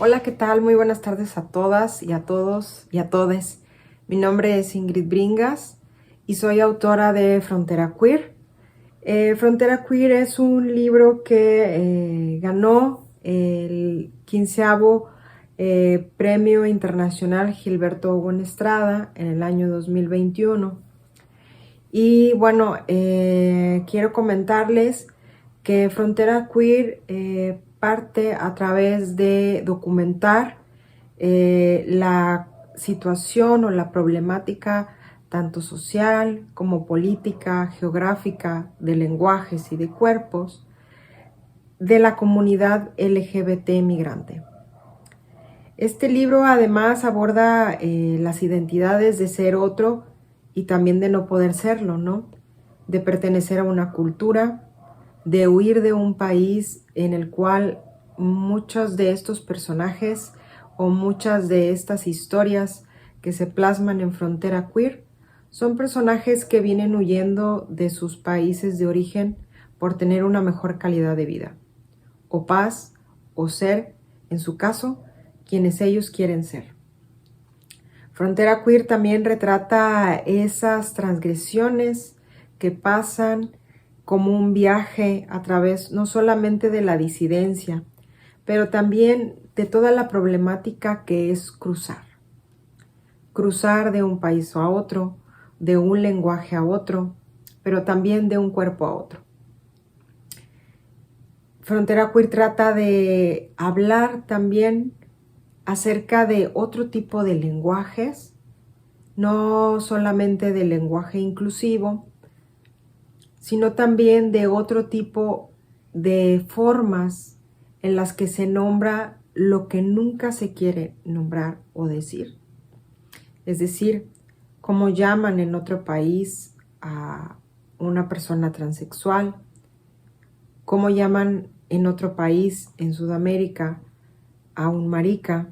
Hola, ¿qué tal? Muy buenas tardes a todas y a todos y a todes. Mi nombre es Ingrid Bringas y soy autora de Frontera Queer. Frontera Queer es un libro que ganó el 15º Premio Internacional Gilberto Hugo Estrada en el año 2021. Y bueno, quiero comentarles que Frontera Queer parte a través de documentar la situación o la problemática tanto social como política, geográfica, de lenguajes y de cuerpos de la comunidad LGBT migrante. Este libro además aborda las identidades de ser otro y también de no poder serlo, ¿no? De pertenecer a una cultura, de huir de un país en el cual muchos de estos personajes o muchas de estas historias que se plasman en Frontera Queer son personajes que vienen huyendo de sus países de origen por tener una mejor calidad de vida, o paz, o ser, en su caso, quienes ellos quieren ser. Frontera Queer también retrata esas transgresiones que pasan como un viaje a través no solamente de la disidencia, pero también de toda la problemática que es cruzar. Cruzar de un país a otro, de un lenguaje a otro, pero también de un cuerpo a otro. Frontera Queer trata de hablar también acerca de otro tipo de lenguajes, no solamente del lenguaje inclusivo, sino también de otro tipo de formas en las que se nombra lo que nunca se quiere nombrar o decir. Es decir, cómo llaman en otro país a una persona transexual, cómo llaman en otro país, en Sudamérica, a un marica.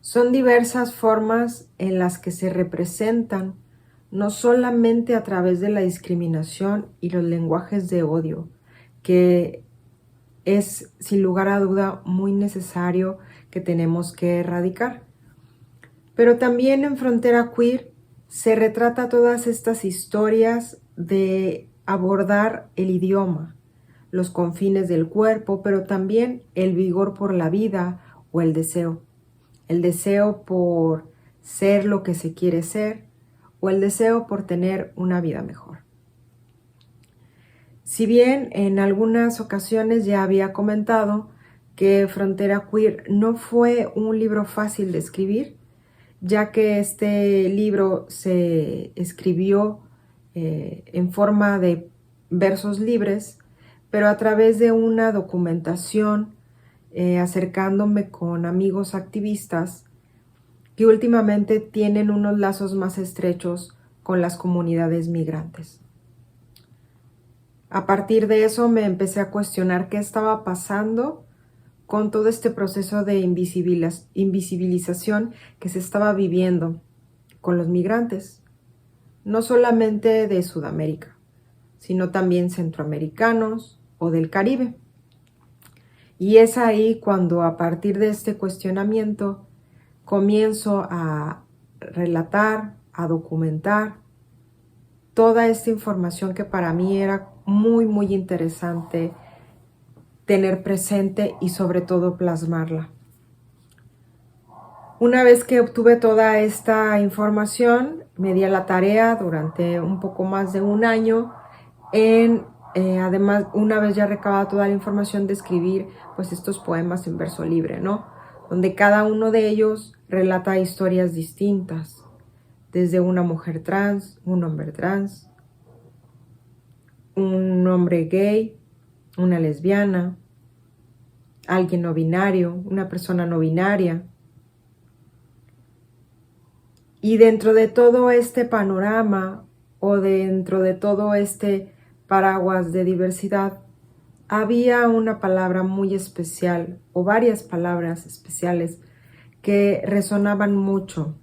Son diversas formas en las que se representan no solamente a través de la discriminación y los lenguajes de odio, que es sin lugar a duda muy necesario que tenemos que erradicar. Pero también en Frontera Queer se retrata todas estas historias de abordar el idioma, los confines del cuerpo, pero también el vigor por la vida o el deseo por ser lo que se quiere ser o el deseo por tener una vida mejor. Si bien en algunas ocasiones ya había comentado que Frontera Queer no fue un libro fácil de escribir, ya que este libro se escribió en forma de versos libres, pero a través de una documentación, acercándome con amigos activistas que últimamente tienen unos lazos más estrechos con las comunidades migrantes. A partir de eso me empecé a cuestionar qué estaba pasando con todo este proceso de invisibilización que se estaba viviendo con los migrantes, no solamente de Sudamérica, sino también centroamericanos o del Caribe. Y es ahí cuando, a partir de este cuestionamiento, comienzo a relatar, a documentar toda esta información que para mí era muy interesante tener presente y sobre todo plasmarla. Una vez que obtuve toda esta información, me di a la tarea durante un poco más de un año además, una vez ya recabada toda la información, de escribir pues estos poemas en verso libre, ¿no? Donde cada uno de ellos relata historias distintas, desde una mujer trans, un hombre trans, un hombre gay, una lesbiana, alguien no binario, una persona no binaria. Y dentro de todo este panorama o dentro de todo este paraguas de diversidad, había una palabra muy especial o varias palabras especiales que resonaban mucho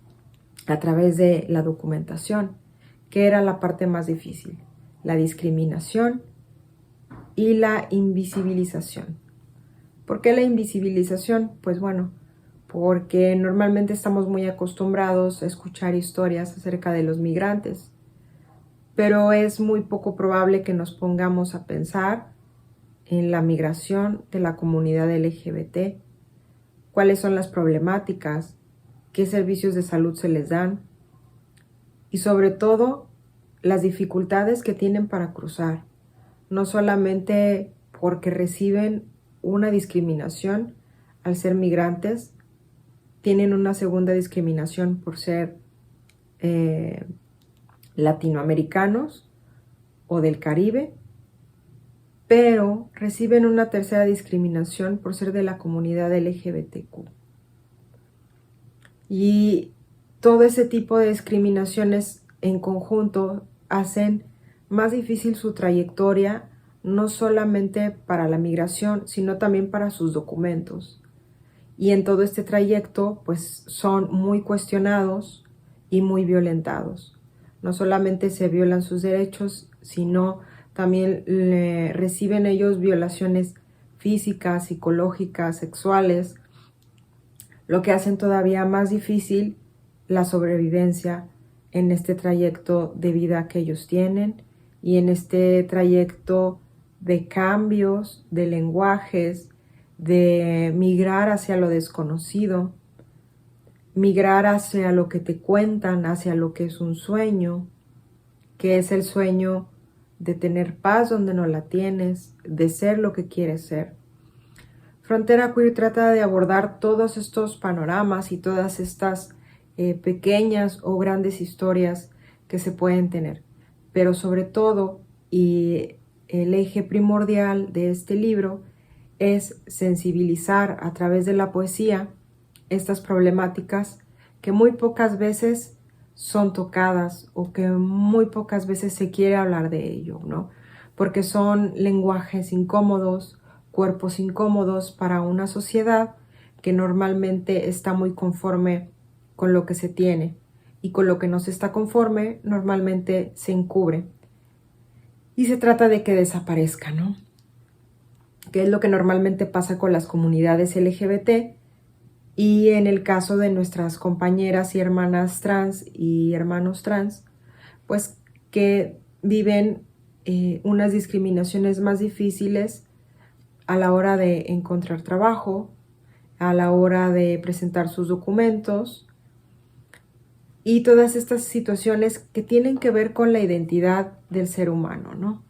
a través de la documentación, que era la parte más difícil: la discriminación y la invisibilización. ¿Por qué la invisibilización? Pues bueno, porque normalmente estamos muy acostumbrados a escuchar historias acerca de los migrantes, pero es muy poco probable que nos pongamos a pensar en la migración de la comunidad LGBT, cuáles son las problemáticas, qué servicios de salud se les dan y sobre todo las dificultades que tienen para cruzar, no solamente porque reciben una discriminación al ser migrantes, tienen una segunda discriminación por ser latinoamericanos o del Caribe, pero reciben una tercera discriminación por ser de la comunidad LGBTQ. Y todo ese tipo de discriminaciones en conjunto hacen más difícil su trayectoria, no solamente para la migración, sino también para sus documentos. Y en todo este trayecto, pues son muy cuestionados y muy violentados. No solamente se violan sus derechos, sino también reciben ellos violaciones físicas, psicológicas, sexuales, lo que hacen todavía más difícil la sobrevivencia en este trayecto de vida que ellos tienen y en este trayecto de cambios, de lenguajes, de migrar hacia lo desconocido, migrar hacia lo que te cuentan, hacia lo que es un sueño, que es el sueño de tener paz donde no la tienes, de ser lo que quieres ser. Frontera Queer trata de abordar todos estos panoramas y todas estas pequeñas o grandes historias que se pueden tener. Pero sobre todo, y el eje primordial de este libro, es sensibilizar a través de la poesía estas problemáticas que muy pocas veces son tocadas o que muy pocas veces se quiere hablar de ello, ¿no? Porque son lenguajes incómodos, cuerpos incómodos para una sociedad que normalmente está muy conforme con lo que se tiene y con lo que no se está conforme normalmente se encubre y se trata de que desaparezca, ¿no? Que es lo que normalmente pasa con las comunidades LGBT y en el caso de nuestras compañeras y hermanas trans y hermanos trans, pues que viven unas discriminaciones más difíciles a la hora de encontrar trabajo, a la hora de presentar sus documentos y todas estas situaciones que tienen que ver con la identidad del ser humano, ¿no?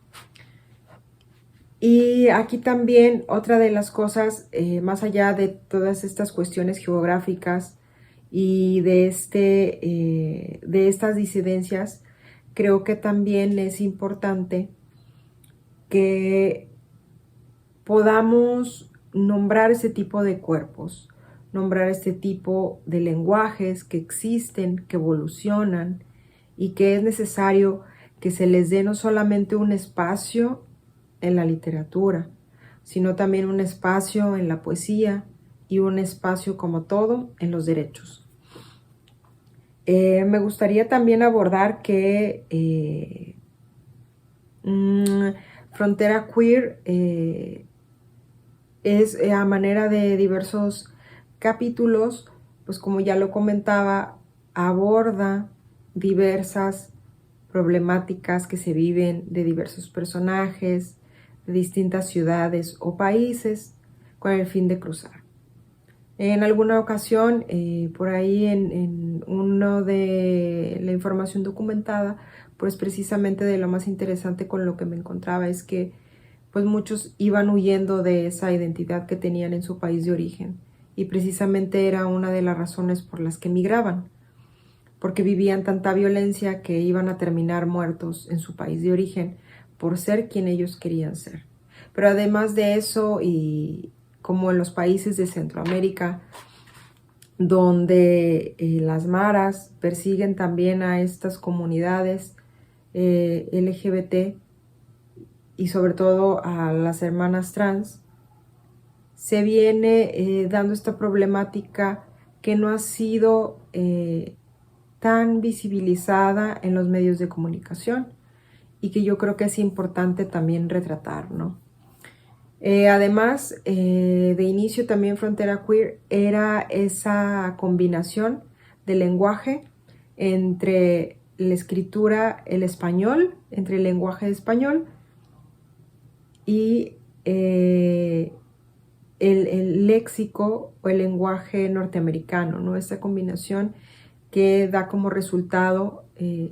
Y aquí también otra de las cosas, más allá de todas estas cuestiones geográficas y de estas disidencias, creo que también es importante que podamos nombrar ese tipo de cuerpos, nombrar este tipo de lenguajes que existen, que evolucionan y que es necesario que se les dé no solamente un espacio en la literatura, sino también un espacio en la poesía y un espacio como todo en los derechos. Me gustaría también abordar que Frontera Queer es a manera de diversos capítulos, pues como ya lo comentaba, aborda diversas problemáticas que se viven de diversos personajes, de distintas ciudades o países, con el fin de cruzar. En alguna ocasión, por ahí en uno de la información documentada, pues precisamente de lo más interesante con lo que me encontraba es que pues muchos iban huyendo de esa identidad que tenían en su país de origen y precisamente era una de las razones por las que migraban, porque vivían tanta violencia que iban a terminar muertos en su país de origen por ser quien ellos querían ser. Pero además de eso, y como en los países de Centroamérica, donde las maras persiguen también a estas comunidades LGBT y sobre todo a las hermanas trans, se viene dando esta problemática que no ha sido tan visibilizada en los medios de comunicación y que yo creo que es importante también retratar, ¿no? Además, de inicio también Frontera Queer era esa combinación de lenguaje entre la escritura, el español, entre el lenguaje español y el léxico o el lenguaje norteamericano, ¿no? Esta combinación que da como resultado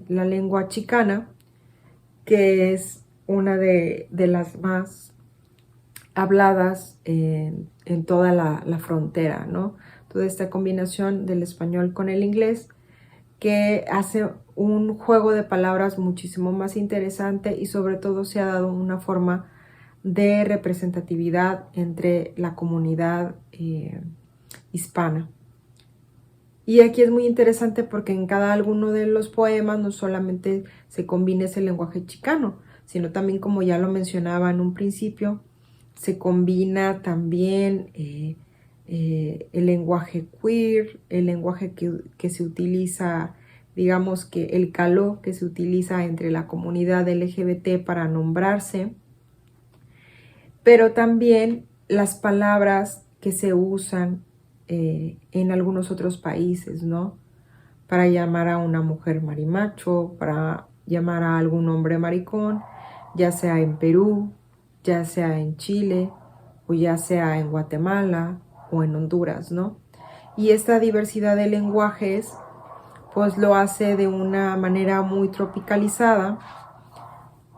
la lengua chicana, que es una de las más habladas en toda la frontera, ¿no? Toda esta combinación del español con el inglés que hace un juego de palabras muchísimo más interesante y sobre todo se ha dado una forma de representatividad entre la comunidad hispana. Y aquí es muy interesante porque en cada alguno de los poemas no solamente se combina ese lenguaje chicano, sino también, como ya lo mencionaba en un principio, se combina también el lenguaje queer, el lenguaje que se utiliza, digamos que el caló que se utiliza entre la comunidad LGBT para nombrarse, pero también las palabras que se usan en algunos otros países, ¿no? Para llamar a una mujer marimacho, para llamar a algún hombre maricón, ya sea en Perú, ya sea en Chile, o ya sea en Guatemala o en Honduras, ¿no? Y esta diversidad de lenguajes, pues lo hace de una manera muy tropicalizada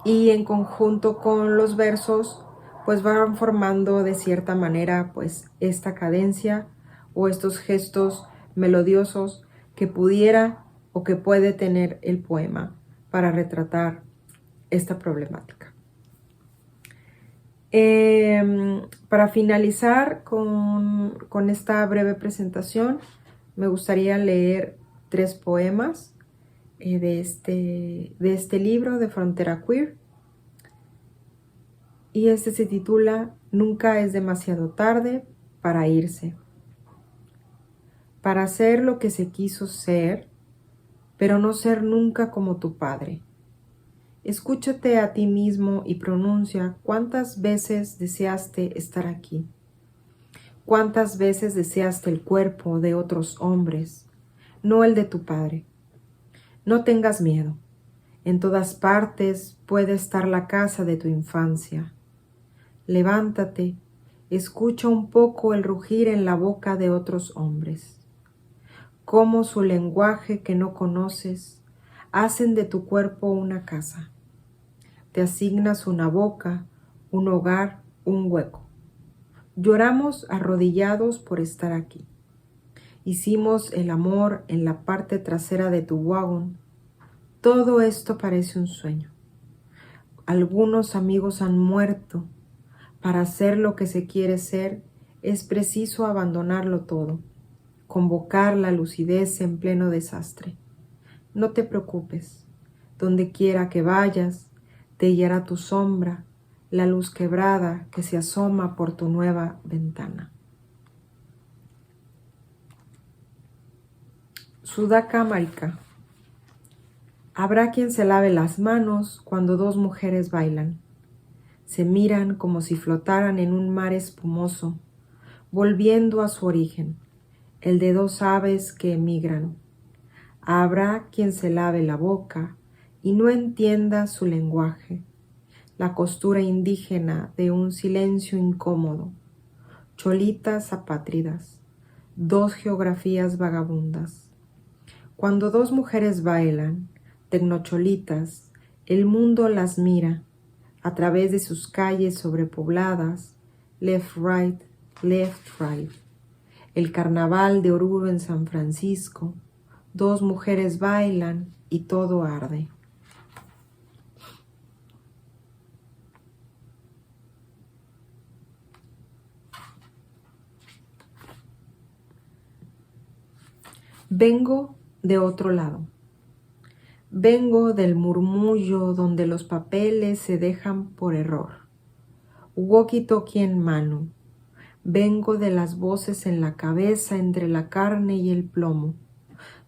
y en conjunto con los versos, pues van formando de cierta manera, pues esta cadencia o estos gestos melodiosos que pudiera o que puede tener el poema para retratar esta problemática. Para finalizar con esta breve presentación, me gustaría leer 3 poemas de este libro de Frontera Queer. Y este se titula Nunca es demasiado tarde para irse. Para ser lo que se quiso ser, pero no ser nunca como tu padre. Escúchate a ti mismo y pronuncia cuántas veces deseaste estar aquí. Cuántas veces deseaste el cuerpo de otros hombres, no el de tu padre. No tengas miedo. En todas partes puede estar la casa de tu infancia. Levántate, escucha un poco el rugir en la boca de otros hombres. Cómo su lenguaje que no conoces hacen de tu cuerpo una casa. Te asignas una boca, un hogar, un hueco. Lloramos arrodillados por estar aquí. Hicimos el amor en la parte trasera de tu wagon. Todo esto parece un sueño. Algunos amigos han muerto. Para ser lo que se quiere ser, es preciso abandonarlo todo, convocar la lucidez en pleno desastre. No te preocupes, donde quiera que vayas, te guiará tu sombra, la luz quebrada que se asoma por tu nueva ventana. Sudaka Marika. Habrá quien se lave las manos cuando 2 mujeres bailan. Se miran como si flotaran en un mar espumoso, volviendo a su origen, el de 2 aves que emigran. Habrá quien se lave la boca y no entienda su lenguaje, la costura indígena de un silencio incómodo, cholitas apátridas, 2 geografías vagabundas. Cuando 2 mujeres bailan, tecnocholitas, el mundo las mira a través de sus calles sobrepobladas, left, right, left, right. El carnaval de Oruro en San Francisco, 2 mujeres bailan y todo arde. Vengo de otro lado. Vengo del murmullo donde los papeles se dejan por error. Walkie-talkie en mano. Vengo de las voces en la cabeza entre la carne y el plomo.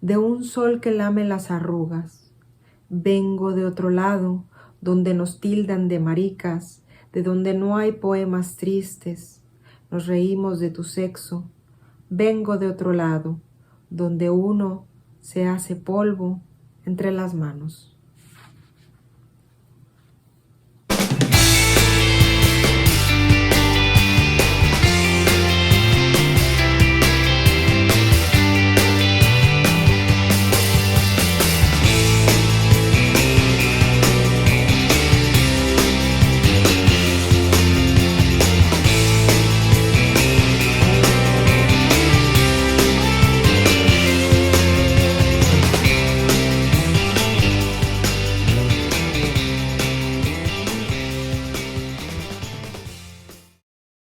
De un sol que lame las arrugas. Vengo de otro lado donde nos tildan de maricas, de donde no hay poemas tristes, nos reímos de tu sexo. Vengo de otro lado, donde uno se hace polvo entre las manos.